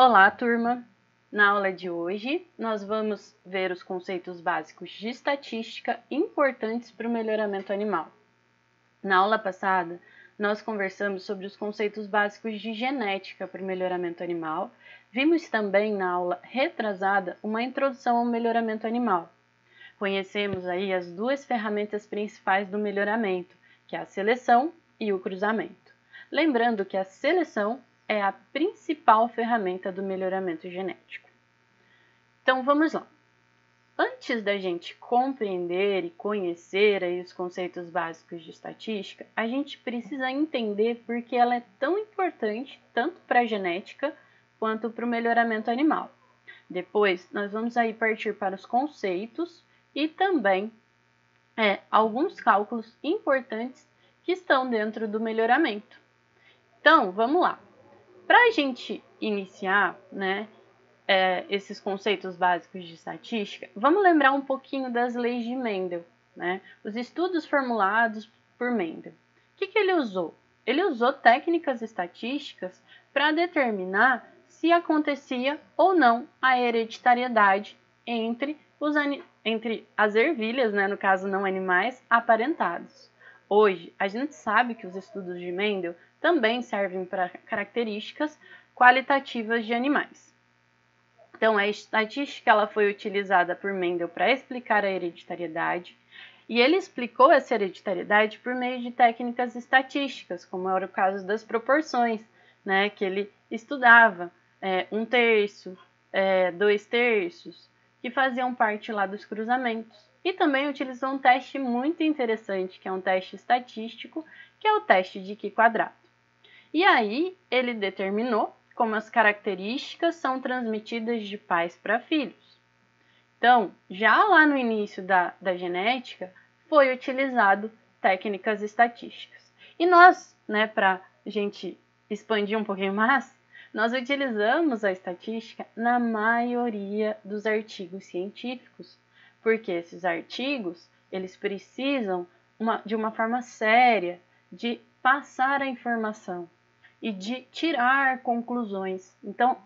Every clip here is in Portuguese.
Olá, turma! Na aula de hoje, nós vamos ver os conceitos básicos de estatística importantes para o melhoramento animal. Na aula passada, nós conversamos sobre os conceitos básicos de genética para o melhoramento animal. Vimos também na aula retrasada uma introdução ao melhoramento animal. Conhecemos aí as duas ferramentas principais do melhoramento, que é a seleção e o cruzamento. Lembrando que a seleção é a principal ferramenta do melhoramento genético. Então, vamos lá. Antes da gente compreender e conhecer aí os conceitos básicos de estatística, a gente precisa entender por que ela é tão importante, tanto para a genética quanto para o melhoramento animal. Depois, nós vamos aí partir para os conceitos e também alguns cálculos importantes que estão dentro do melhoramento. Então, vamos lá. Para a gente iniciar, esses conceitos básicos de estatística, vamos lembrar um pouquinho das leis de Mendel, os estudos formulados por Mendel. O que ele usou? Ele usou técnicas estatísticas para determinar se acontecia ou não a hereditariedade entre as ervilhas, no caso não animais, aparentados. Hoje, a gente sabe que os estudos de Mendel também servem para características qualitativas de animais. Então, a estatística ela foi utilizada por Mendel para explicar a hereditariedade, e ele explicou essa hereditariedade por meio de técnicas estatísticas, como era o caso das proporções, que ele estudava 1/3, 2/3, que faziam parte lá dos cruzamentos. E também utilizou um teste muito interessante, que é um teste estatístico, que é o teste de Chi quadrado. E aí, ele determinou como as características são transmitidas de pais para filhos. Então, já lá no início da genética, foi utilizado técnicas estatísticas. E nós, para a gente expandir um pouquinho mais, nós utilizamos a estatística na maioria dos artigos científicos, porque esses artigos, eles precisam de uma forma séria de passar a informação e de tirar conclusões. Então,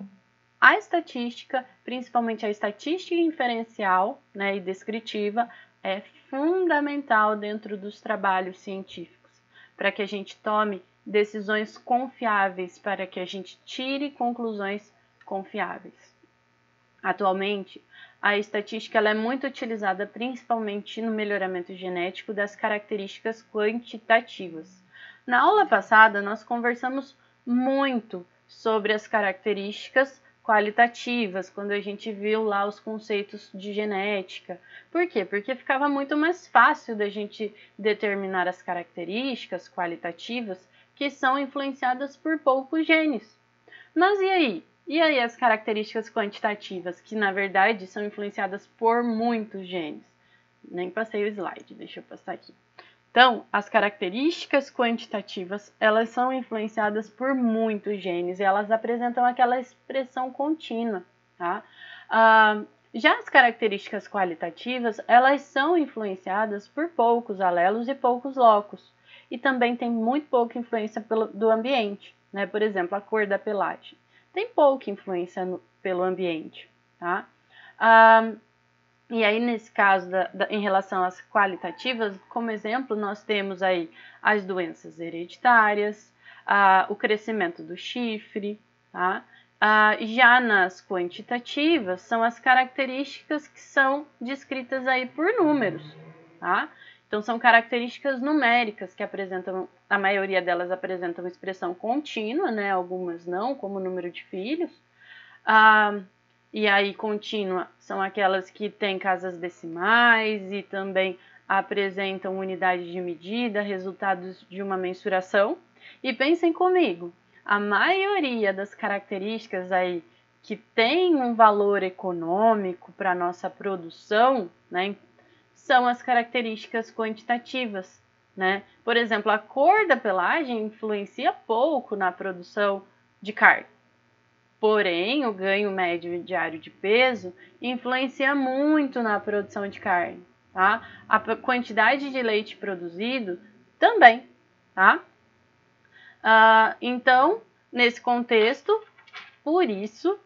a estatística, principalmente a estatística inferencial e descritiva, é fundamental dentro dos trabalhos científicos, para que a gente tome decisões confiáveis, para que a gente tire conclusões confiáveis. Atualmente, a estatística ela é muito utilizada principalmente no melhoramento genético das características quantitativas. Na aula passada, nós conversamos muito sobre as características qualitativas, quando a gente viu lá os conceitos de genética. Por quê? Porque ficava muito mais fácil da gente determinar as características qualitativas que são influenciadas por poucos genes. Mas e aí? E aí as características quantitativas, que na verdade são influenciadas por muitos genes? Nem passei o slide, deixa eu passar aqui. Então, as características quantitativas, elas são influenciadas por muitos genes e elas apresentam aquela expressão contínua, tá? Já as características qualitativas, elas são influenciadas por poucos alelos e poucos locos. E também tem muito pouca influência do ambiente, Por exemplo, a cor da pelagem. Tem pouca influência pelo ambiente, tá? E aí, nesse caso, em relação às qualitativas, como exemplo, nós temos aí as doenças hereditárias, o crescimento do chifre, tá? Já nas quantitativas, são as características que são descritas aí por números, tá? Então, são características numéricas que apresentam, a maioria delas apresentam expressão contínua, Algumas não, como o número de filhos. E aí, contínua são aquelas que têm casas decimais e também apresentam unidades de medida, resultados de uma mensuração. E pensem comigo, a maioria das características aí que tem um valor econômico para a nossa produção, são as características quantitativas, Por exemplo, a cor da pelagem influencia pouco na produção de carne. Porém, o ganho médio diário de peso influencia muito na produção de carne, tá? A quantidade de leite produzido também, tá? Então, nesse contexto, por isso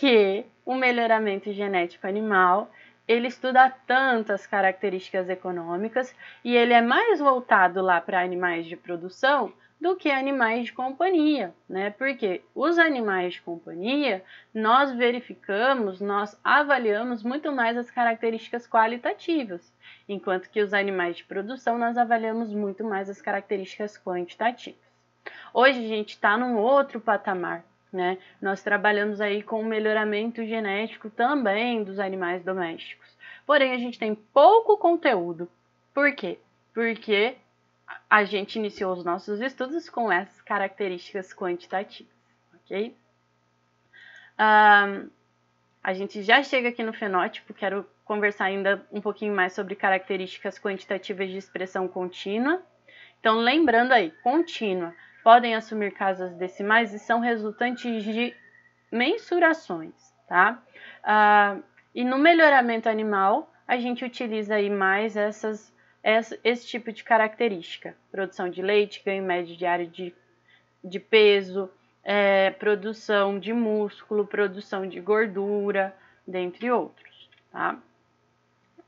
que o melhoramento genético animal, ele estuda tantas características econômicas e ele é mais voltado lá para animais de produção do que animais de companhia, né? Porque os animais de companhia, nós verificamos, nós avaliamos muito mais as características qualitativas, enquanto que os animais de produção, nós avaliamos muito mais as características quantitativas. Hoje a gente está num outro patamar, né? Nós trabalhamos aí com o melhoramento genético também dos animais domésticos. Porém, a gente tem pouco conteúdo. Por quê? Porque a gente iniciou os nossos estudos com essas características quantitativas, ok? A gente já chega aqui no fenótipo, quero conversar ainda um pouquinho mais sobre características quantitativas de expressão contínua. Então, lembrando aí, contínua, podem assumir casas decimais e são resultantes de mensurações, tá? E no melhoramento animal, a gente utiliza aí mais esse tipo de característica. Produção de leite, ganho médio diário de peso, produção de músculo, produção de gordura, dentre outros, tá?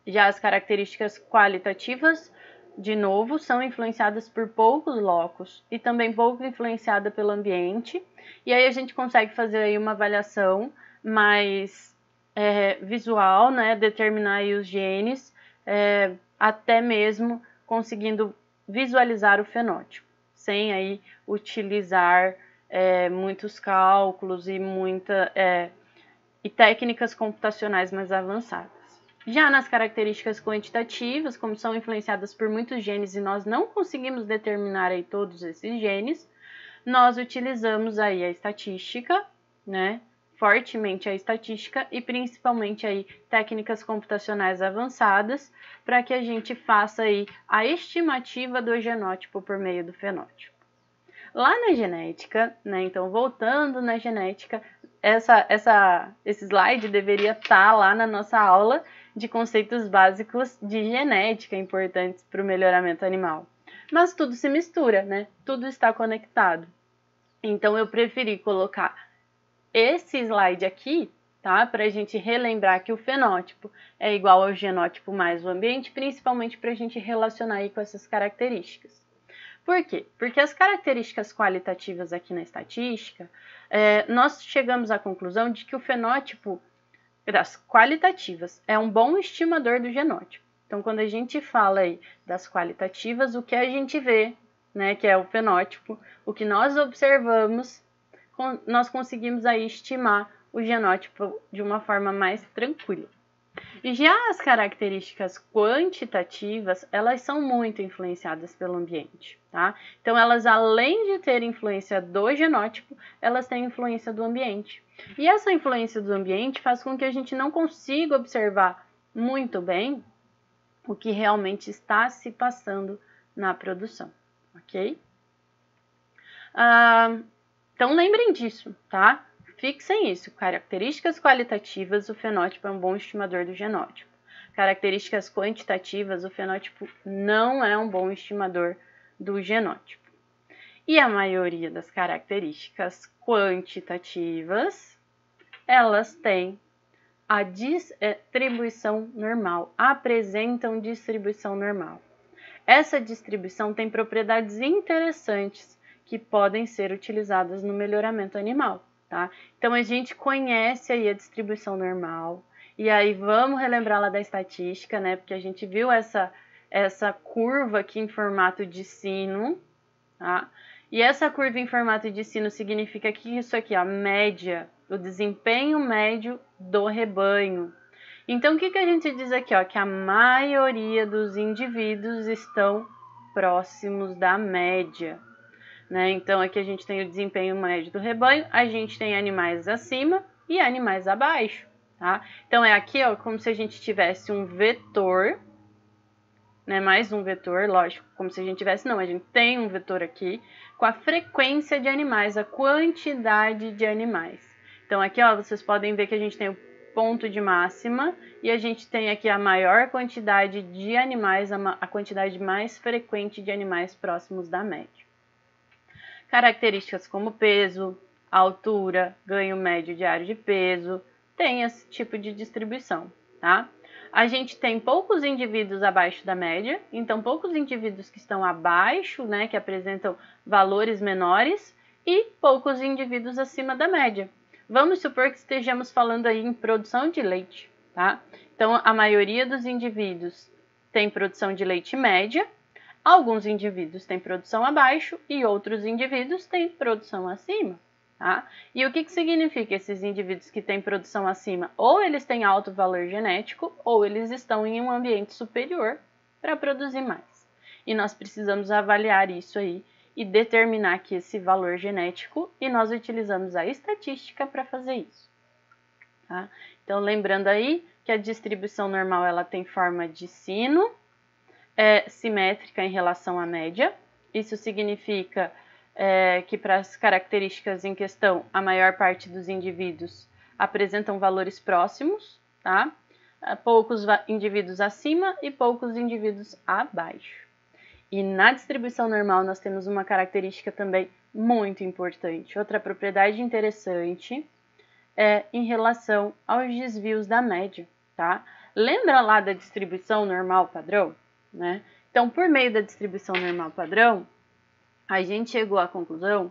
Já as características qualitativas, de novo, são influenciadas por poucos locos e também pouco influenciada pelo ambiente. E aí a gente consegue fazer aí uma avaliação mais visual, né? Determinar aí os genes, até mesmo conseguindo visualizar o fenótipo, sem aí utilizar muitos cálculos e técnicas computacionais mais avançadas. Já nas características quantitativas, como são influenciadas por muitos genes e nós não conseguimos determinar aí todos esses genes, nós utilizamos aí a estatística, né? Fortemente a estatística e principalmente aí técnicas computacionais avançadas para que a gente faça aí a estimativa do genótipo por meio do fenótipo. Lá na genética, né? Então voltando na genética, esse slide deveria estar lá na nossa aula de conceitos básicos de genética importantes para o melhoramento animal. Mas tudo se mistura, né? Tudo está conectado. Então eu preferi colocar esse slide aqui, tá? Para a gente relembrar que o fenótipo é igual ao genótipo mais o ambiente, principalmente para a gente relacionar aí com essas características. Por quê? Porque as características qualitativas aqui na estatística, nós chegamos à conclusão de que o fenótipo das qualitativas é um bom estimador do genótipo. Então, quando a gente fala aí das qualitativas, o que a gente vê, né, que é o fenótipo, o que nós observamos, nós conseguimos aí estimar o genótipo de uma forma mais tranquila. Já as características quantitativas, elas são muito influenciadas pelo ambiente, tá? Então, elas, além de ter influência do genótipo, elas têm influência do ambiente. E essa influência do ambiente faz com que a gente não consiga observar muito bem o que realmente está se passando na produção, ok? Então, lembrem disso, tá? Fixem isso. Características qualitativas, o fenótipo é um bom estimador do genótipo. Características quantitativas, o fenótipo não é um bom estimador do genótipo. E a maioria das características quantitativas, elas têm a distribuição normal, apresentam distribuição normal. Essa distribuição tem propriedades interessantes que podem ser utilizadas no melhoramento animal. Tá? Então, a gente conhece aí a distribuição normal, e aí vamos relembrar lá da estatística, né? Porque a gente viu essa curva aqui em formato de sino, tá? E essa curva em formato de sino significa que isso aqui, a média, o desempenho médio do rebanho. Então, o que a gente diz aqui? Ó, que a maioria dos indivíduos estão próximos da média. Né? Então, aqui a gente tem o desempenho médio do rebanho, a gente tem animais acima e animais abaixo, tá? Então, é aqui, ó, como se a gente tivesse um vetor, né? Mais um vetor, lógico, como se a gente tivesse, não, a gente tem um vetor aqui com a frequência de animais, a quantidade de animais. Então, aqui, ó, vocês podem ver que a gente tem o ponto de máxima e a gente tem aqui a maior quantidade de animais, a quantidade mais frequente de animais próximos da média. Características como peso, altura, ganho médio diário de peso, tem esse tipo de distribuição, tá? A gente tem poucos indivíduos abaixo da média, então poucos indivíduos que estão abaixo, né, que apresentam valores menores, e poucos indivíduos acima da média. Vamos supor que estejamos falando aí em produção de leite, tá? Então, a maioria dos indivíduos tem produção de leite média, alguns indivíduos têm produção abaixo e outros indivíduos têm produção acima. Tá? E o que significa esses indivíduos que têm produção acima? Ou eles têm alto valor genético, ou eles estão em um ambiente superior para produzir mais. E nós precisamos avaliar isso aí e determinar aqui esse valor genético, e nós utilizamos a estatística para fazer isso. Tá? Então, lembrando aí que a distribuição normal ela tem forma de sino, simétrica em relação à média. Isso significa que para as características em questão, a maior parte dos indivíduos apresentam valores próximos, tá? Poucos indivíduos acima e poucos indivíduos abaixo. E na distribuição normal nós temos uma característica também muito importante. Outra propriedade interessante é em relação aos desvios da média, tá? Lembra lá da distribuição normal padrão, né? Então, por meio da distribuição normal padrão, a gente chegou à conclusão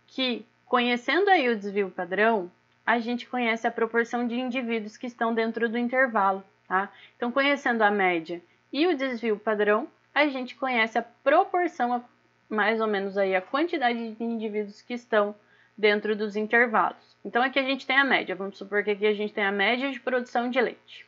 que, conhecendo aí o desvio padrão, a gente conhece a proporção de indivíduos que estão dentro do intervalo, tá? Então, conhecendo a média e o desvio padrão, a gente conhece a proporção, mais ou menos aí, a quantidade de indivíduos que estão dentro dos intervalos. Então, aqui a gente tem a média. Vamos supor que aqui a gente tem a média de produção de leite.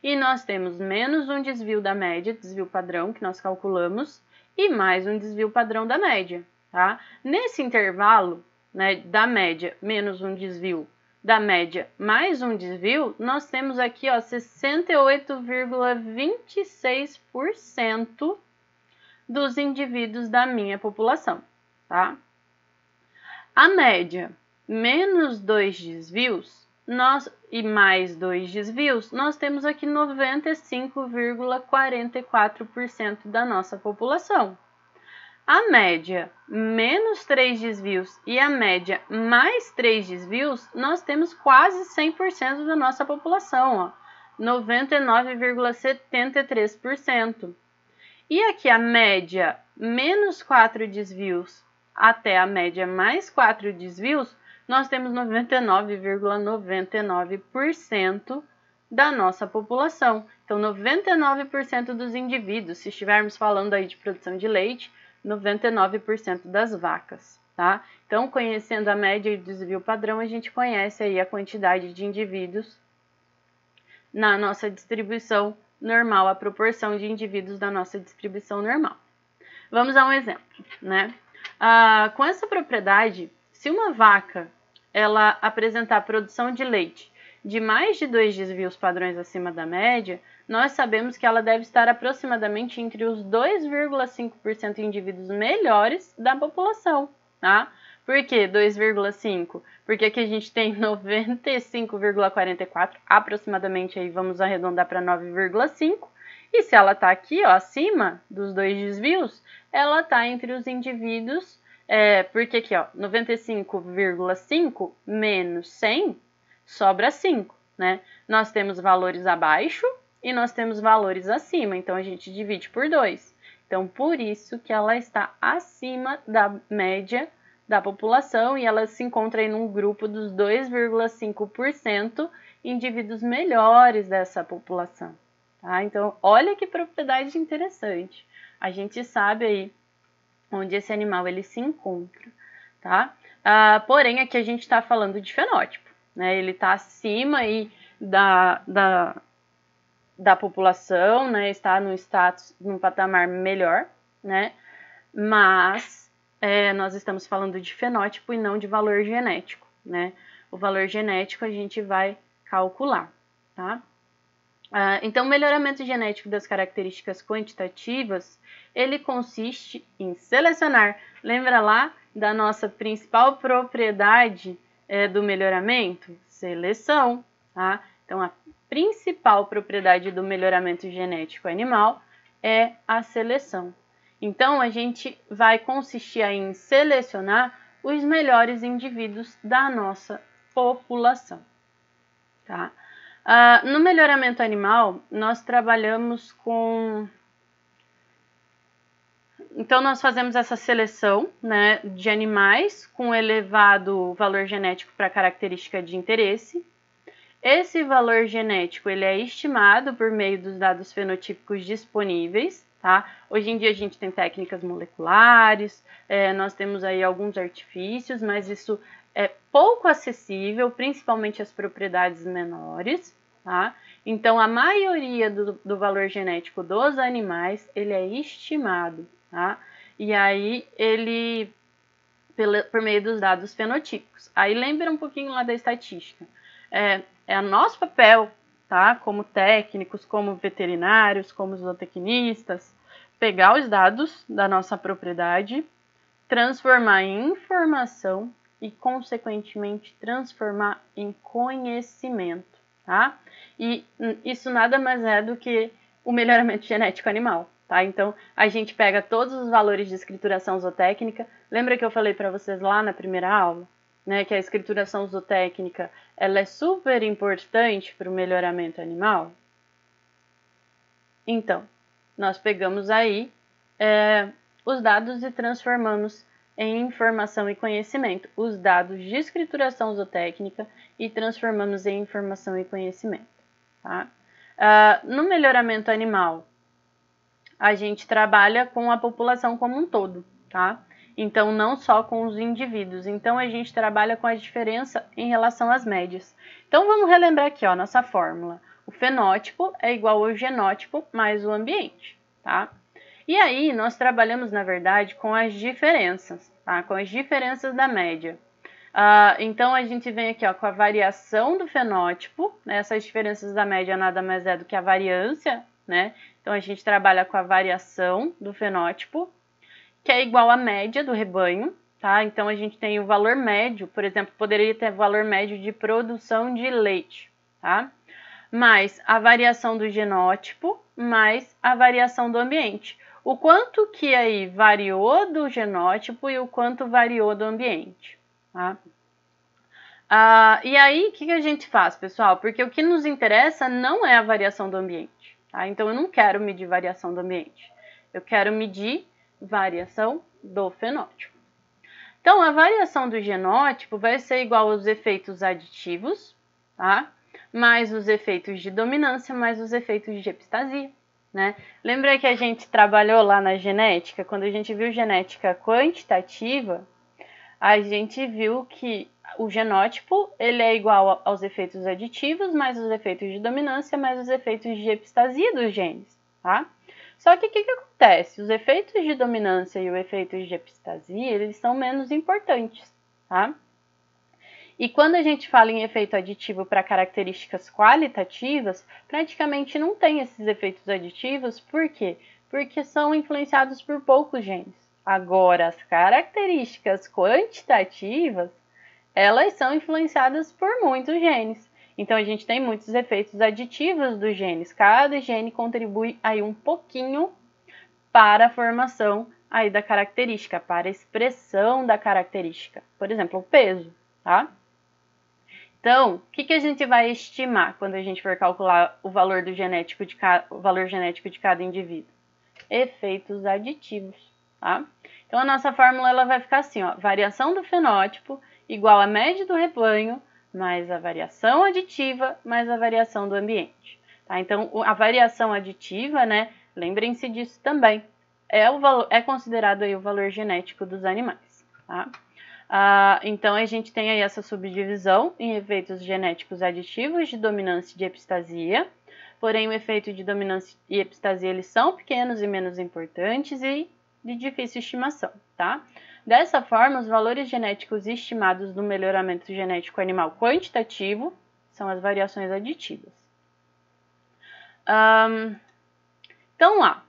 E nós temos menos um desvio da média, desvio padrão, que nós calculamos, e mais um desvio padrão da média, tá? Nesse intervalo, né, da média menos um desvio, da média mais um desvio, nós temos aqui, ó, 68,26% dos indivíduos da minha população, tá? A média menos 2 desvios e mais 2 desvios, nós temos aqui 95,44% da nossa população. A média menos 3 desvios e a média mais 3 desvios, nós temos quase 100% da nossa população, ó, 99,73%. E aqui a média menos 4 desvios até a média mais 4 desvios, nós temos 99,99% da nossa população. Então, 99% dos indivíduos, se estivermos falando aí de produção de leite, 99% das vacas, tá? Então, conhecendo a média e o desvio padrão, a gente conhece aí a quantidade de indivíduos na nossa distribuição normal, a proporção de indivíduos da nossa distribuição normal. Vamos a um exemplo, né? Com essa propriedade, se uma vaca ela apresentar produção de leite de mais de 2 desvios padrões acima da média, nós sabemos que ela deve estar aproximadamente entre os 2,5% de indivíduos melhores da população, tá? Por que 2,5%? Porque aqui a gente tem 95,44%, aproximadamente, aí vamos arredondar para 9,5%, e se ela está aqui, ó, acima dos 2 desvios, ela está entre os indivíduos, porque aqui, ó, 95,5 menos 100 sobra 5, né? Nós temos valores abaixo e nós temos valores acima, então a gente divide por 2. Então, por isso que ela está acima da média da população e ela se encontra em um grupo dos 2,5% indivíduos melhores dessa população, tá? Então, olha que propriedade interessante. A gente sabe aí onde esse animal ele se encontra, tá? Porém, aqui a gente está falando de fenótipo, né? Ele está acima aí da população, né? Está num patamar melhor, né? Mas nós estamos falando de fenótipo e não de valor genético, né? O valor genético a gente vai calcular, tá? Então, o melhoramento genético das características quantitativas, ele consiste em selecionar, lembra lá da nossa principal propriedade do melhoramento? Seleção, tá? Então, a principal propriedade do melhoramento genético animal é a seleção. Então, a gente vai consistir aí em selecionar os melhores indivíduos da nossa população. Tá? No melhoramento animal, nós trabalhamos com... Então, nós fazemos essa seleção, né, de animais com elevado valor genético para característica de interesse. Esse valor genético ele é estimado por meio dos dados fenotípicos disponíveis. Tá? Hoje em dia a gente tem técnicas moleculares, nós temos aí alguns artifícios, mas isso é pouco acessível, principalmente as propriedades menores. Tá? Então, a maioria do valor genético dos animais ele é estimado. Tá? E aí, ele, por meio dos dados fenotípicos. Aí, lembra um pouquinho lá da estatística. É nosso papel, tá? Como técnicos, como veterinários, como zootecnistas, pegar os dados da nossa propriedade, transformar em informação e, consequentemente, transformar em conhecimento, tá? E isso nada mais é do que o melhoramento genético animal. Tá? Então, a gente pega todos os valores de escrituração zootécnica. Lembra que eu falei para vocês lá na primeira aula, né, que a escrituração zootécnica ela é super importante para o melhoramento animal? Então, nós pegamos aí os dados e transformamos em informação e conhecimento. Os dados de escrituração zootécnica e transformamos em informação e conhecimento. Tá? No melhoramento animal, a gente trabalha com a população como um todo, tá? Então, não só com os indivíduos. Então, a gente trabalha com a diferença em relação às médias. Então, vamos relembrar aqui, ó, nossa fórmula. O fenótipo é igual ao genótipo mais o ambiente, tá? E aí, nós trabalhamos, na verdade, com as diferenças, tá? Com as diferenças da média. Então, a gente vem aqui, ó, com a variação do fenótipo, né? Essas diferenças da média nada mais é do que a variância, né? Então, a gente trabalha com a variação do fenótipo, que é igual à média do rebanho, tá? Então, a gente tem o valor médio, por exemplo, poderia ter valor médio de produção de leite, tá? Mais a variação do genótipo, mais a variação do ambiente. O quanto que aí variou do genótipo e o quanto variou do ambiente, tá? E aí, o que a gente faz, pessoal? Porque o que nos interessa não é a variação do ambiente. Tá? Então, eu não quero medir variação do ambiente. Eu quero medir variação do fenótipo. Então, a variação do genótipo vai ser igual aos efeitos aditivos, tá? Mais os efeitos de dominância, mais os efeitos de epistasia. Né? Lembra que a gente trabalhou lá na genética? Quando a gente viu genética quantitativa, a gente viu que o genótipo ele é igual aos efeitos aditivos, mais os efeitos de dominância, mais os efeitos de epistasia dos genes, tá? Só que o que acontece? Os efeitos de dominância e os efeitos de epistasia, eles são menos importantes, tá? E quando a gente fala em efeito aditivo para características qualitativas, praticamente não tem esses efeitos aditivos, por quê? Porque são influenciados por poucos genes. Agora, as características quantitativas, elas são influenciadas por muitos genes. Então, a gente tem muitos efeitos aditivos dos genes. Cada gene contribui aí um pouquinho para a formação aí da característica, para a expressão da característica. Por exemplo, o peso, tá? Então, o que a gente vai estimar quando a gente for calcular o valor genético de cada indivíduo? Efeitos aditivos, tá? Então, a nossa fórmula ela vai ficar assim, ó, variação do fenótipo igual a média do rebanho mais a variação aditiva mais a variação do ambiente. Tá? Então, a variação aditiva, né, lembrem-se disso também, é considerado aí o valor genético dos animais. Tá? Então, a gente tem aí essa subdivisão em efeitos genéticos aditivos de dominância e de epistasia, porém o efeito de dominância e epistasia eles são pequenos e menos importantes e de difícil estimação, tá? Dessa forma, os valores genéticos estimados no melhoramento genético animal quantitativo são as variações aditivas. Então, lá,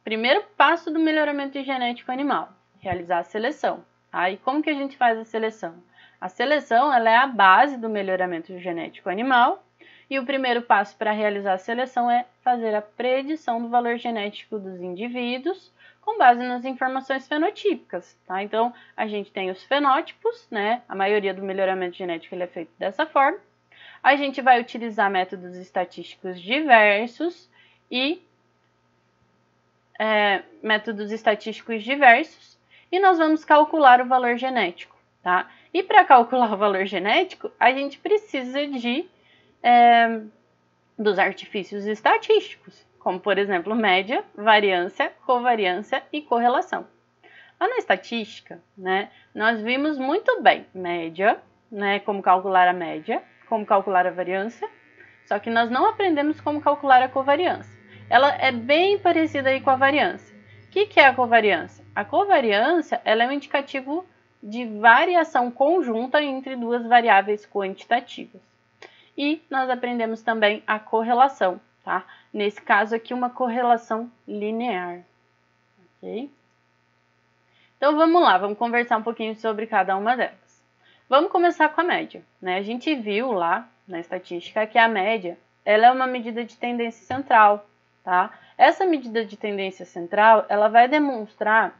primeiro passo do melhoramento genético animal, realizar a seleção. Tá? E como que a gente faz a seleção? A seleção ela é a base do melhoramento genético animal e o primeiro passo para realizar a seleção é fazer a predição do valor genético dos indivíduos com base nas informações fenotípicas, tá? Então, a gente tem os fenótipos, né? A maioria do melhoramento genético ele é feito dessa forma. A gente vai utilizar métodos estatísticos diversos e nós vamos calcular o valor genético, tá? E para calcular o valor genético, a gente precisa dos artifícios estatísticos, como, por exemplo, média, variância, covariância e correlação. Lá na estatística, né, nós vimos muito bem média, né, como calcular a média, como calcular a variância, só que nós não aprendemos como calcular a covariância. Ela é bem parecida aí com a variância. O que é a covariância? A covariância ela é um indicativo de variação conjunta entre duas variáveis quantitativas. E nós aprendemos também a correlação, tá? Nesse caso aqui, uma correlação linear. Ok? Então, vamos lá, vamos conversar um pouquinho sobre cada uma delas. Vamos começar com a média, né? A gente viu lá na estatística que a média ela é uma medida de tendência central, tá? Essa medida de tendência central, ela vai demonstrar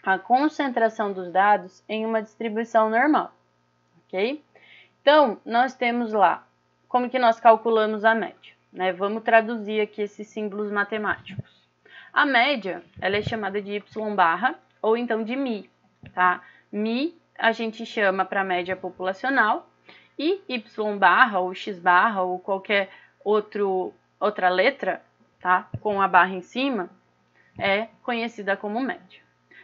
a concentração dos dados em uma distribuição normal, ok? Então, nós temos lá, como que nós calculamos a média, né? Vamos traduzir aqui esses símbolos matemáticos. A média, ela é chamada de y barra ou então de mi, tá? Mi a gente chama para média populacional e y barra ou x barra ou qualquer outra letra, tá? Com a barra em cima, é conhecida como média.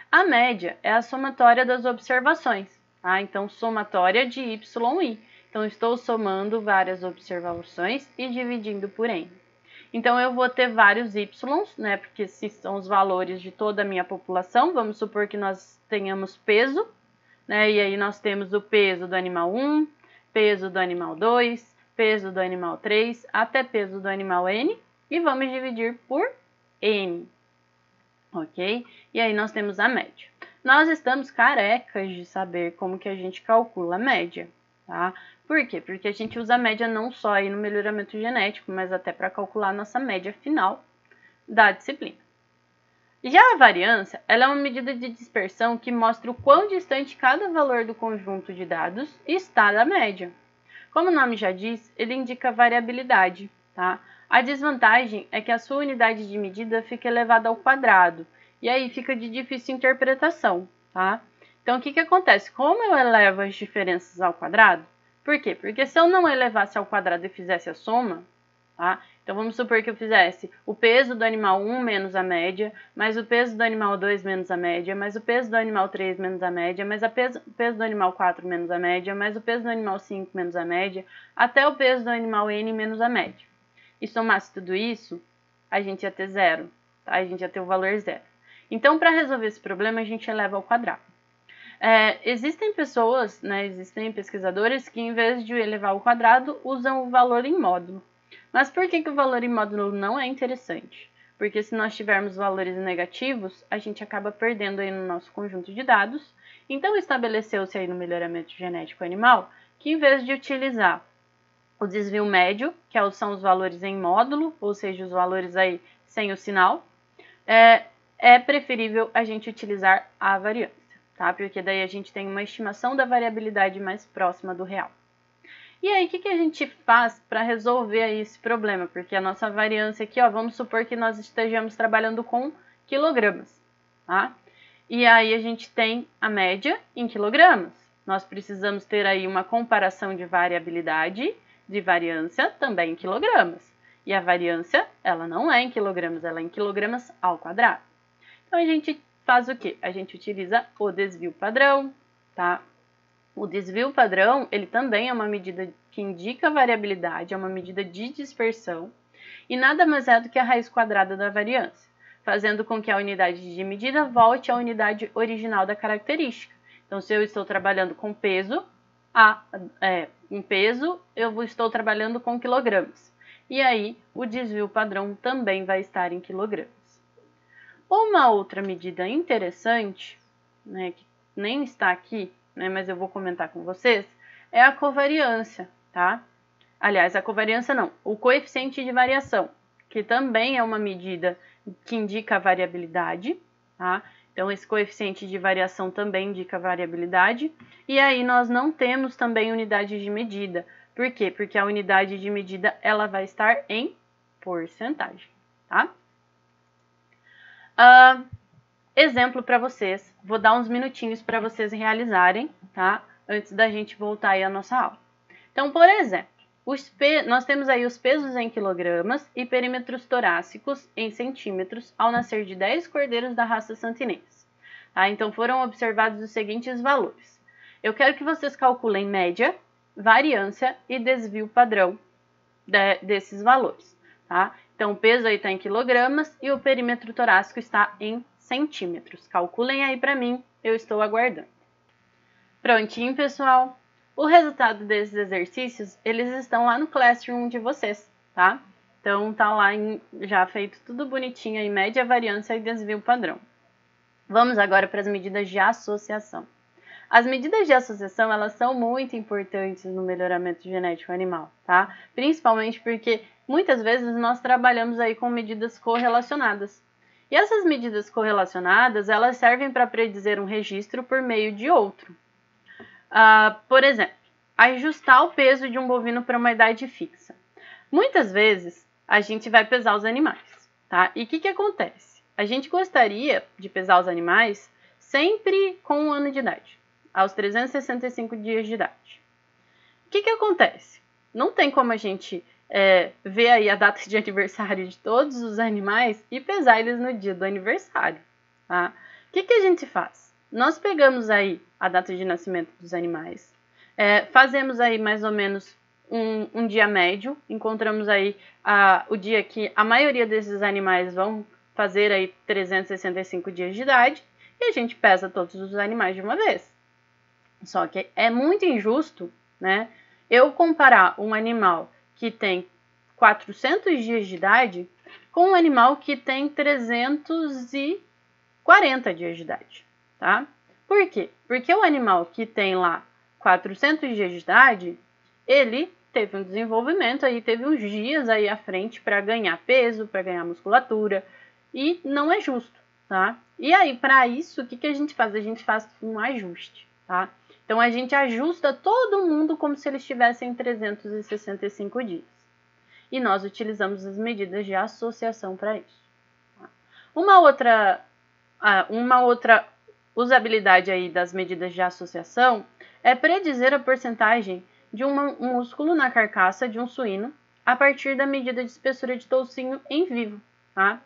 A média é a somatória das observações, tá? Então, somatória de y e i. Então, estou somando várias observações e dividindo por n. Então, eu vou ter vários y, né? Porque esses são os valores de toda a minha população. Vamos supor que nós tenhamos peso, né? E aí nós temos o peso do animal 1, peso do animal 2, peso do animal 3, até peso do animal n. E vamos dividir por n. Ok? E aí nós temos a média. Nós estamos carecas de saber como que a gente calcula a média, tá? Por quê? Porque a gente usa a média não só aí no melhoramento genético, mas até para calcular a nossa média final da disciplina. Já a variância, ela é uma medida de dispersão que mostra o quão distante cada valor do conjunto de dados está da média. Como o nome já diz, ele indica variabilidade, tá? A desvantagem é que a sua unidade de medida fica elevada ao quadrado, e aí fica de difícil interpretação, tá? Então, o que acontece? Como eu elevo as diferenças ao quadrado? Por quê? Porque se eu não elevasse ao quadrado e fizesse a soma, tá? Então, vamos supor que eu fizesse o peso do animal 1 menos a média, mais o peso do animal 2 menos a média, mais o peso do animal 3 menos a média, mais o peso do animal 4 menos a média, mais o peso do animal 5 menos a média, até o peso do animal n menos a média. E somasse tudo isso, a gente ia ter zero, tá? A gente ia ter o valor zero. Então, para resolver esse problema, a gente eleva ao quadrado. Existem pessoas, né, existem pesquisadores que, em vez de elevar ao quadrado, usam o valor em módulo. Mas por que o valor em módulo não é interessante? Porque se nós tivermos valores negativos, a gente acaba perdendo aí no nosso conjunto de dados. Então, estabeleceu-se aí no melhoramento genético animal que, em vez de utilizar o desvio médio, que são os valores em módulo, ou seja, os valores aí sem o sinal, é preferível a gente utilizar a variância, tá? Porque daí a gente tem uma estimação da variabilidade mais próxima do real. E aí, o que a gente faz para resolver aí esse problema? Porque a nossa variância aqui, ó, vamos supor que nós estejamos trabalhando com quilogramas, tá? E aí a gente tem a média em quilogramas. Nós precisamos ter aí uma comparação de variabilidade, de variância, também em quilogramas. E a variância, ela não é em quilogramas, ela é em quilogramas ao quadrado. Então, a gente faz o quê? A gente utiliza o desvio padrão, tá? O desvio padrão, ele também é uma medida que indica variabilidade, é uma medida de dispersão, e nada mais é do que a raiz quadrada da variância, fazendo com que a unidade de medida volte à unidade original da característica. Então, se eu estou trabalhando com peso, eu estou trabalhando com quilogramas. E aí, o desvio padrão também vai estar em quilogramas. Uma outra medida interessante, né, que nem está aqui, né, mas eu vou comentar com vocês, é a covariância, tá? Aliás, a covariância não, o coeficiente de variação, que também é uma medida que indica a variabilidade, tá? Então, esse coeficiente de variação também indica variabilidade. E aí, nós não temos também unidade de medida. Por quê? Porque a unidade de medida, ela vai estar em porcentagem, tá? Exemplo para vocês. Vou dar uns minutinhos para vocês realizarem, tá? Antes da gente voltar aí à nossa aula. Então, por exemplo, nós temos aí os pesos em quilogramas e perímetros torácicos em centímetros ao nascer de 10 cordeiros da raça santinense. Tá? Então, foram observados os seguintes valores. Eu quero que vocês calculem média, variância e desvio padrão desses valores. Tá? Então, o peso aí está em quilogramas e o perímetro torácico está em centímetros. Calculem aí para mim, eu estou aguardando. Prontinho, pessoal? O resultado desses exercícios, eles estão lá no Classroom de vocês, tá? Então, tá lá já feito tudo bonitinho aí, média, variância e desvio padrão. Vamos agora para as medidas de associação. As medidas de associação, elas são muito importantes no melhoramento genético animal, tá? Principalmente porque muitas vezes nós trabalhamos aí com medidas correlacionadas. E essas medidas correlacionadas, elas servem para predizer um registro por meio de outro. Por exemplo, ajustar o peso de um bovino para uma idade fixa. Muitas vezes, a gente vai pesar os animais, tá? E o que acontece? A gente gostaria de pesar os animais sempre com 1 ano de idade, aos 365 dias de idade. O que acontece? Não tem como a gente ver aí a data de aniversário de todos os animais e pesar eles no dia do aniversário, tá? O que a gente faz? Nós pegamos aí a data de nascimento dos animais, fazemos aí mais ou menos um dia médio, encontramos aí o dia que a maioria desses animais vão fazer aí 365 dias de idade e a gente pesa todos os animais de uma vez. Só que é muito injusto, né, eu comparar um animal que tem 400 dias de idade com um animal que tem 340 dias de idade, tá? Por quê? Porque o animal que tem lá 400 dias de idade, ele teve um desenvolvimento aí, teve uns dias aí à frente para ganhar peso, para ganhar musculatura, e não é justo, tá? E aí, para isso, o que a gente faz? A gente faz um ajuste, tá? Então, a gente ajusta todo mundo como se eles estivessem em 365 dias. E nós utilizamos as medidas de associação para isso. Tá? Uma outra usabilidade aí das medidas de associação é predizer a porcentagem de um músculo na carcaça de um suíno a partir da medida de espessura de toucinho em vivo, tá?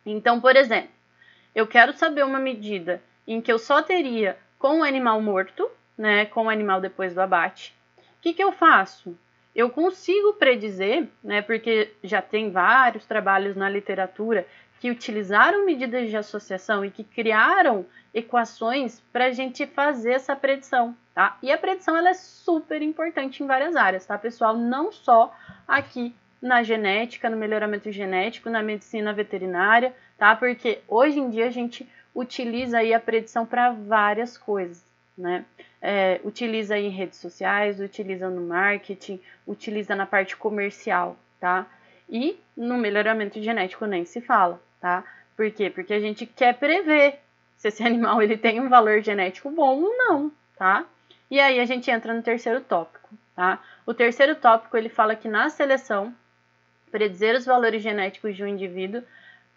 Então, por exemplo, eu quero saber uma medida em que eu só teria com o animal morto, né, com o animal depois do abate. O que eu faço? Eu consigo predizer, né, porque já tem vários trabalhos na literatura que utilizaram medidas de associação e que criaram equações para a gente fazer essa predição, tá? E a predição ela é super importante em várias áreas, tá, pessoal? Não só aqui na genética, no melhoramento genético, na medicina veterinária, tá? Porque hoje em dia a gente utiliza aí a predição para várias coisas, né? Utiliza aí em redes sociais, utiliza no marketing, utiliza na parte comercial, tá? E no melhoramento genético nem se fala, tá? Por quê? Porque a gente quer prever se esse animal ele tem um valor genético bom ou não, tá? E aí a gente entra no terceiro tópico, tá? O terceiro tópico ele fala que na seleção, predizer os valores genéticos de um indivíduo,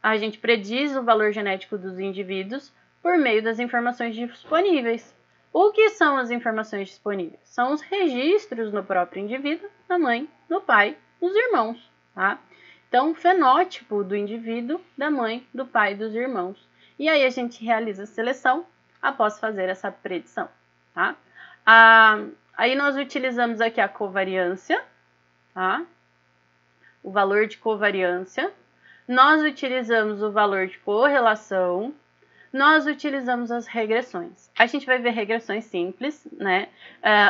a gente prediz o valor genético dos indivíduos por meio das informações disponíveis. O que são as informações disponíveis? São os registros no próprio indivíduo, da mãe, do pai, dos irmãos, tá? Então, o fenótipo do indivíduo, da mãe, do pai e dos irmãos. E aí a gente realiza a seleção após fazer essa predição, tá? Aí nós utilizamos aqui a covariância, tá? O valor de covariância. Nós utilizamos o valor de correlação. Nós utilizamos as regressões. A gente vai ver regressões simples, né?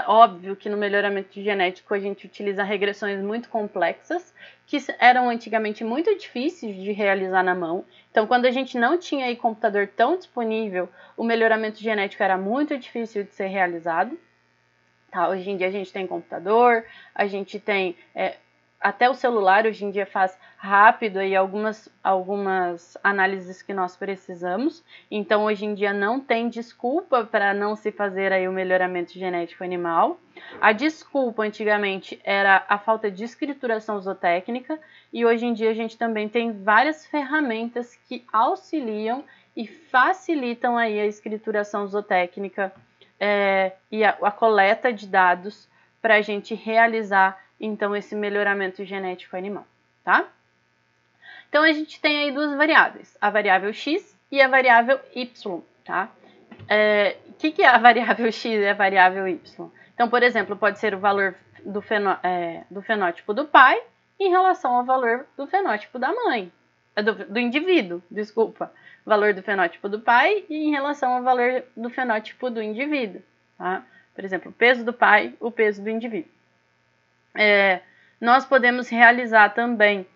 Óbvio que no melhoramento genético a gente utiliza regressões muito complexas, que eram antigamente muito difíceis de realizar na mão. Então, quando a gente não tinha aí computador tão disponível, o melhoramento genético era muito difícil de ser realizado. Tá? Hoje em dia a gente tem computador, a gente tem até o celular hoje em dia faz rápido aí algumas análises que nós precisamos. Então, hoje em dia não tem desculpa para não se fazer aí o melhoramento genético animal. A desculpa antigamente era a falta de escrituração zootécnica e hoje em dia a gente também tem várias ferramentas que auxiliam e facilitam aí a escrituração zootécnica e a coleta de dados para a gente realizar então esse melhoramento genético animal, tá? Então a gente tem aí duas variáveis, a variável x e a variável y, tá? O que é a variável x e a variável y? Então, por exemplo, pode ser o valor do fenótipo do pai em relação ao valor do fenótipo da mãe, do indivíduo, desculpa. Valor do fenótipo do pai e em relação ao valor do fenótipo do indivíduo, tá? Por exemplo, o peso do pai, o peso do indivíduo. Nós podemos realizar também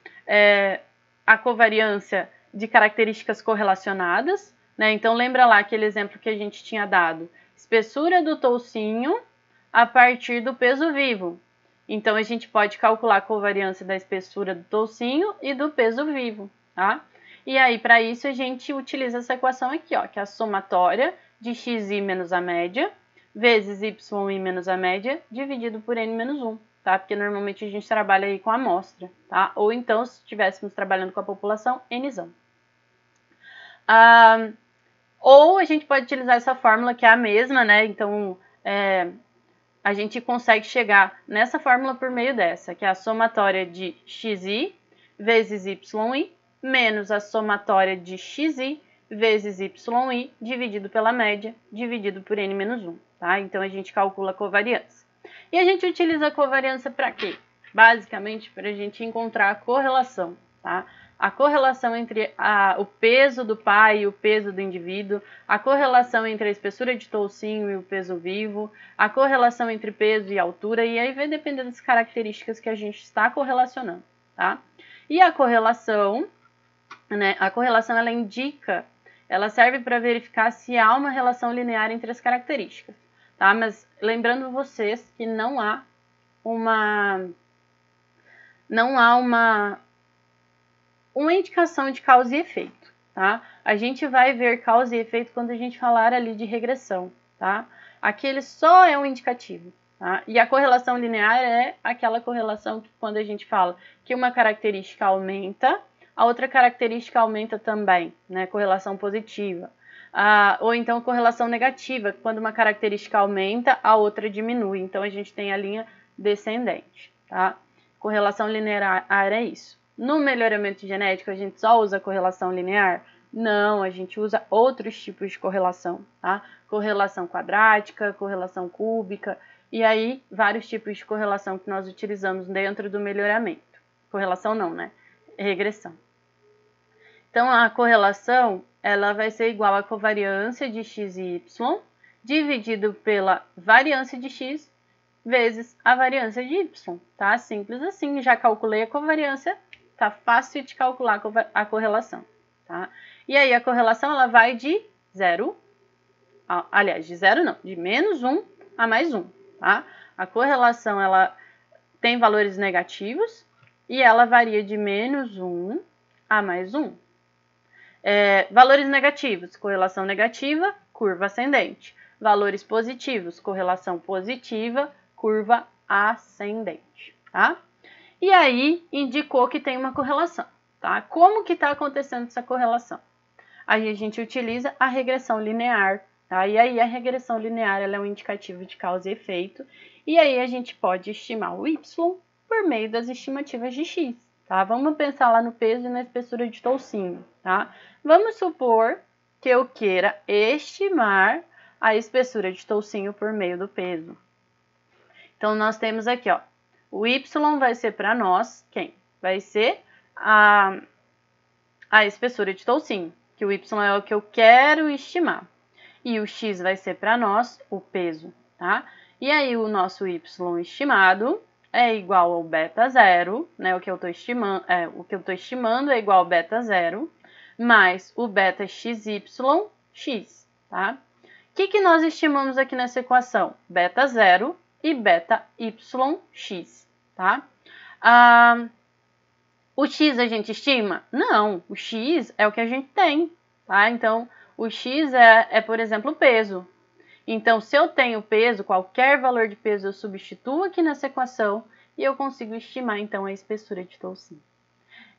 a covariância de características correlacionadas, né? Então, lembra lá aquele exemplo que a gente tinha dado, espessura do toucinho a partir do peso vivo. Então, a gente pode calcular a covariância da espessura do toucinho e do peso vivo, tá? E aí, para isso, a gente utiliza essa equação aqui, ó, que é a somatória de xi menos a média, vezes yi menos a média, dividido por n menos 1. Tá? Porque normalmente a gente trabalha aí com a amostra, tá? Ou então, se estivéssemos trabalhando com a população, nzão. Ou a gente pode utilizar essa fórmula que é a mesma, né? Então, a gente consegue chegar nessa fórmula por meio dessa, que é a somatória de xi vezes yi menos a somatória de xi vezes yi dividido pela média, dividido por n menos 1, tá? Então, a gente calcula a covariância. E a gente utiliza a covariância para quê? Basicamente, para a gente encontrar a correlação, tá? A correlação entre o peso do pai e o peso do indivíduo, a correlação entre a espessura de toucinho e o peso vivo, a correlação entre peso e altura, e aí vai depender das características que a gente está correlacionando, tá? E a correlação, né? A correlação, ela serve para verificar se há uma relação linear entre as características. Tá? Mas lembrando vocês que não há uma indicação de causa e efeito, tá? A gente vai ver causa e efeito quando a gente falar ali de regressão, tá? Aqui ele só é um indicativo, tá? E a correlação linear é aquela correlação que quando a gente fala que uma característica aumenta, a outra característica aumenta também, né? Correlação positiva. Ou então correlação negativa, quando uma característica aumenta, a outra diminui. Então, a gente tem a linha descendente, tá? Correlação linear é isso. No melhoramento genético, a gente só usa correlação linear? Não, a gente usa outros tipos de correlação, tá? Correlação quadrática, correlação cúbica, e aí vários tipos de correlação que nós utilizamos dentro do melhoramento. Correlação não, né? Regressão. Então, a correlação, ela vai ser igual à covariância de x e y, dividido pela variância de x, vezes a variância de y, tá? Simples assim, já calculei a covariância, tá fácil de calcular a correlação, tá? E aí, a correlação, ela vai de 0, aliás, de 0 não, de menos 1 a mais 1, tá? A correlação, ela tem valores negativos e ela varia de menos 1 a mais 1. Valores negativos, correlação negativa, curva ascendente. Valores positivos, correlação positiva, curva ascendente, tá? E aí, indicou que tem uma correlação, tá? Como que está acontecendo essa correlação? Aí a gente utiliza a regressão linear, tá? E aí a regressão linear, ela é um indicativo de causa e efeito, e aí a gente pode estimar o y por meio das estimativas de x, tá? Vamos pensar lá no peso e na espessura de toucinho, tá? Vamos supor que eu queira estimar a espessura de toucinho por meio do peso. Então, nós temos aqui, ó, o y vai ser para nós, quem? Vai ser a espessura de toucinho, que o y é o que eu quero estimar. E o x vai ser para nós o peso, tá? E aí, o nosso y estimado é igual ao beta zero, né? O que eu estou estimando é igual ao beta zero, mais o beta xy, x, tá? O que nós estimamos aqui nessa equação? Beta zero e beta y, x, tá? O X a gente estima? Não, o X é o que a gente tem, tá? Então, o X por exemplo, o peso. Então, se eu tenho peso, qualquer valor de peso eu substituo aqui nessa equação e eu consigo estimar, então, a espessura de toucinho.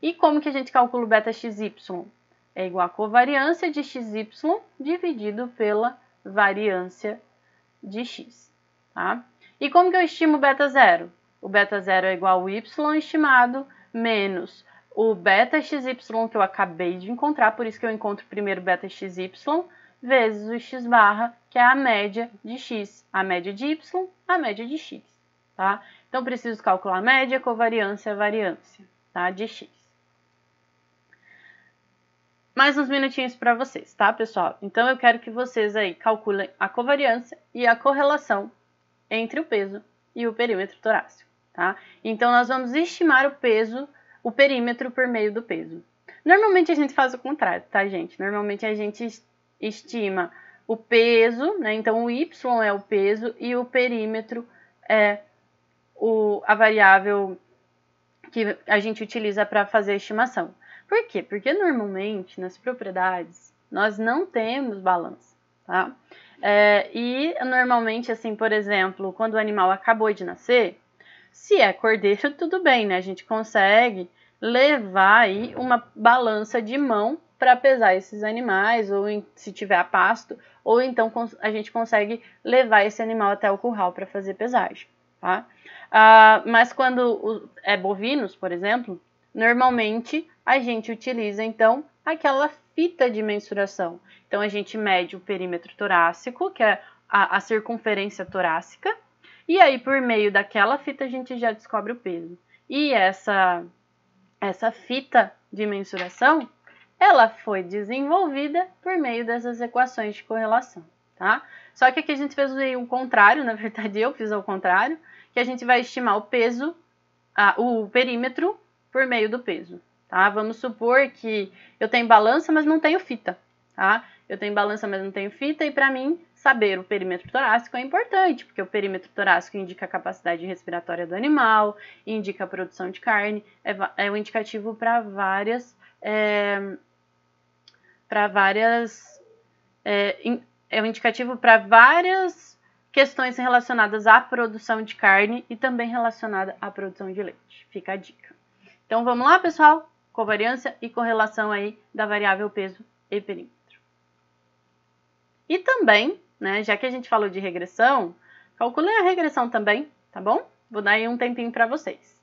E como que a gente calcula o beta XY? É igual a covariância de XY dividido pela variância de X, tá? E como que eu estimo o beta zero? O beta zero é igual ao Y estimado menos o beta XY que eu acabei de encontrar, por isso que eu encontro primeiro beta XY, vezes o x barra, que é a média de x, a média de y, a média de x, tá? Então, preciso calcular a média, covariância, variância, tá? De x. Mais uns minutinhos para vocês, tá, pessoal? Então, eu quero que vocês aí calculem a covariância e a correlação entre o peso e o perímetro torácico, tá? Então, nós vamos estimar o perímetro por meio do peso. Normalmente, a gente faz o contrário, tá, gente? Normalmente, a gente estima o peso, né? Então, o y é o peso e o perímetro é a variável que a gente utiliza para fazer a estimação. Por quê? Porque normalmente nas propriedades nós não temos balança, tá? E normalmente, assim, por exemplo, quando o animal acabou de nascer, se é cordeiro, tudo bem, né? A gente consegue levar aí uma balança de mão para pesar esses animais, ou se tiver a pasto, ou então a gente consegue levar esse animal até o curral para fazer pesagem, tá? Mas quando é bovinos, por exemplo, normalmente a gente utiliza, então, aquela fita de mensuração. Então, a gente mede o perímetro torácico, que é a circunferência torácica, e aí, por meio daquela fita, a gente já descobre o peso. E essa fita de mensuração, ela foi desenvolvida por meio dessas equações de correlação, tá? Só que aqui a gente fez o contrário, na verdade eu fiz ao contrário, que a gente vai estimar o peso, o perímetro por meio do peso, tá? Vamos supor que eu tenho balança, mas não tenho fita, tá? Eu tenho balança, mas não tenho fita, e para mim, saber o perímetro torácico é importante, porque o perímetro torácico indica a capacidade respiratória do animal, indica a produção de carne, é um indicativo para várias questões relacionadas à produção de carne e também relacionada à produção de leite. Fica a dica. Então, vamos lá, pessoal? Covariância e correlação aí da variável peso e perímetro. E também, né, já que a gente falou de regressão, calculem a regressão também, tá bom? Vou dar aí um tempinho para vocês.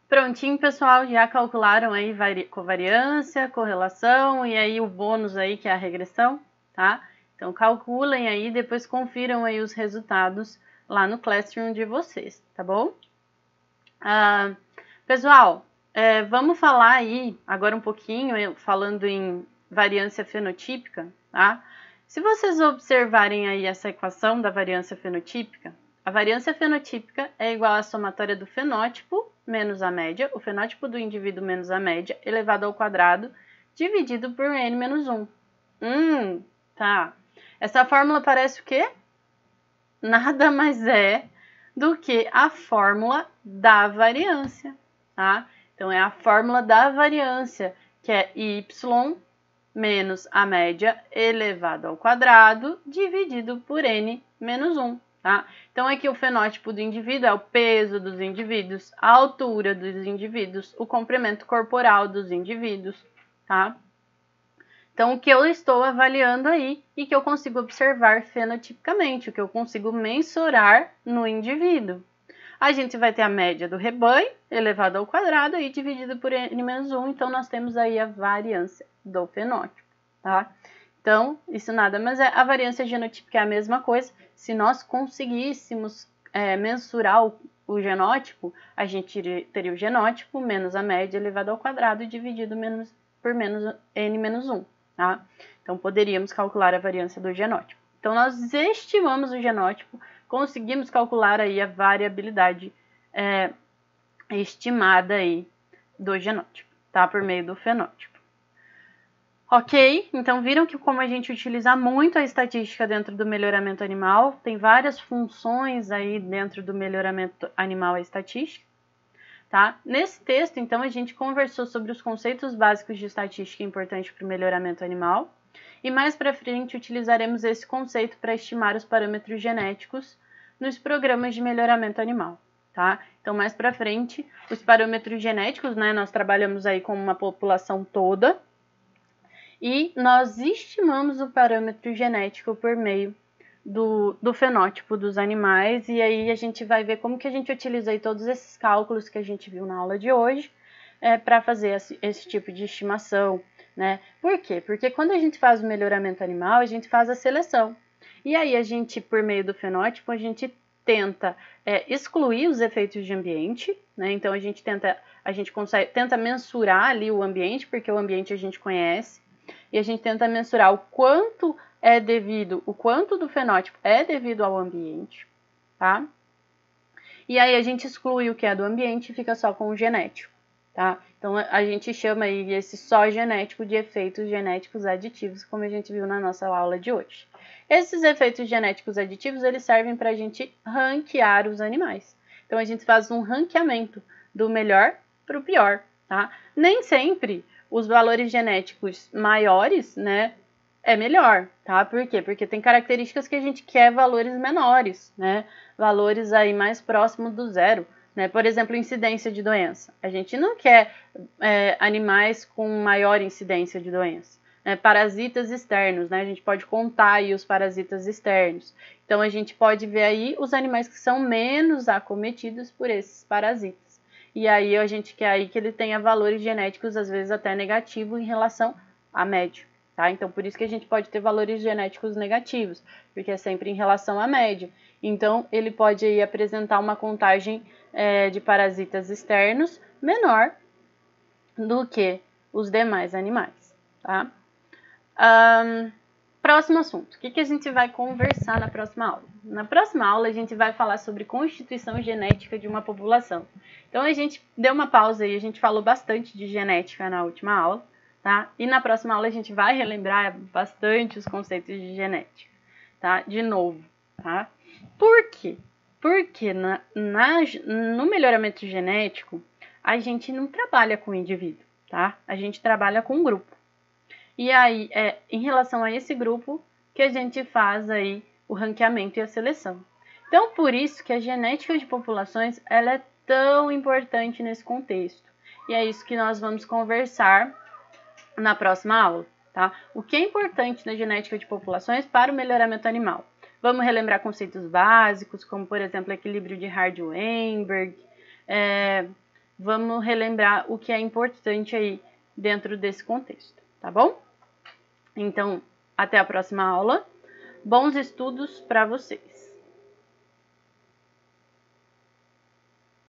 Prontinho, pessoal, já calcularam aí covariância, correlação e aí o bônus aí que é a regressão, tá? Então, calculem aí, depois confiram aí os resultados lá no Classroom de vocês, tá bom? Pessoal, vamos falar aí agora um pouquinho, falando em variância fenotípica, tá? Se vocês observarem aí essa equação da variância fenotípica, a variância fenotípica é igual à somatória do fenótipo menos a média, o fenótipo do indivíduo menos a média, elevado ao quadrado, dividido por n menos 1. Tá. Essa fórmula parece o quê? Nada mais é do que a fórmula da variância, tá? Então, é a fórmula da variância, que é y menos a média elevado ao quadrado, dividido por n menos 1, tá? Então, aqui o fenótipo do indivíduo é o peso dos indivíduos, a altura dos indivíduos, o comprimento corporal dos indivíduos, tá? Então, o que eu estou avaliando aí e que eu consigo observar fenotipicamente, o que eu consigo mensurar no indivíduo. A gente vai ter a média do rebanho elevado ao quadrado e dividido por n menos 1, então nós temos aí a variância do fenótipo, tá? Então, isso nada mais é, a variância genotípica é a mesma coisa. Se nós conseguíssemos mensurar o genótipo, a gente teria o genótipo menos a média elevado ao quadrado e dividido por n menos 1. Tá? Então, poderíamos calcular a variância do genótipo. Então, nós estimamos o genótipo, conseguimos calcular aí a variabilidade estimada aí do genótipo, tá? Por meio do fenótipo. Ok? Então, viram que como a gente utiliza muito a estatística dentro do melhoramento animal, tem várias funções aí dentro do melhoramento animal a estatística, Tá? Nesse texto, então, a gente conversou sobre os conceitos básicos de estatística importantes para o melhoramento animal, e mais para frente utilizaremos esse conceito para estimar os parâmetros genéticos nos programas de melhoramento animal. Tá? Então, mais para frente, os parâmetros genéticos, né, nós trabalhamos aí com uma população toda, e nós estimamos o parâmetro genético por meio do fenótipo dos animais, e aí a gente vai ver como que a gente utiliza aí todos esses cálculos que a gente viu na aula de hoje para fazer esse tipo de estimação, né? Por quê? Porque quando a gente faz o melhoramento animal, a gente faz a seleção, e aí a gente, por meio do fenótipo, a gente tenta excluir os efeitos de ambiente, né? Então a gente tenta mensurar ali o ambiente, porque o ambiente a gente conhece, e a gente tenta mensurar o quanto do fenótipo é devido ao ambiente, tá? E aí a gente exclui o que é do ambiente e fica só com o genético, tá? Então a gente chama aí esse só genético de efeitos genéticos aditivos, como a gente viu na nossa aula de hoje. Esses efeitos genéticos aditivos, eles servem para a gente ranquear os animais. Então a gente faz um ranqueamento do melhor para o pior, tá? Nem sempre os valores genéticos maiores, né, é melhor, tá? Por quê? Porque tem características que a gente quer valores menores, né? Valores aí mais próximos do zero, né? Por exemplo, incidência de doença. A gente não quer animais com maior incidência de doença. Parasitas externos, né? A gente pode contar aí os parasitas externos. Então, a gente pode ver aí os animais que são menos acometidos por esses parasitas. E aí, a gente quer aí que ele tenha valores genéticos, às vezes até negativos, em relação à média. Tá? Então, por isso que a gente pode ter valores genéticos negativos, porque é sempre em relação à média. Então, ele pode aí apresentar uma contagem de parasitas externos menor do que os demais animais. Tá? Próximo assunto. O que a gente vai conversar na próxima aula? Na próxima aula, a gente vai falar sobre constituição genética de uma população. Então, a gente deu uma pausa aí, a gente falou bastante de genética na última aula. Tá? E na próxima aula a gente vai relembrar bastante os conceitos de genética, tá? De novo, tá? Por quê? Porque no melhoramento genético, a gente não trabalha com o indivíduo, tá? A gente trabalha com um grupo. E aí, em relação a esse grupo, que a gente faz aí o ranqueamento e a seleção. Então, por isso que a genética de populações, ela é tão importante nesse contexto. E é isso que nós vamos conversar na próxima aula, tá? O que é importante na genética de populações para o melhoramento animal? Vamos relembrar conceitos básicos, como, por exemplo, equilíbrio de Hardy-Weinberg. Vamos relembrar o que é importante aí dentro desse contexto, tá bom? Então, até a próxima aula. Bons estudos para vocês!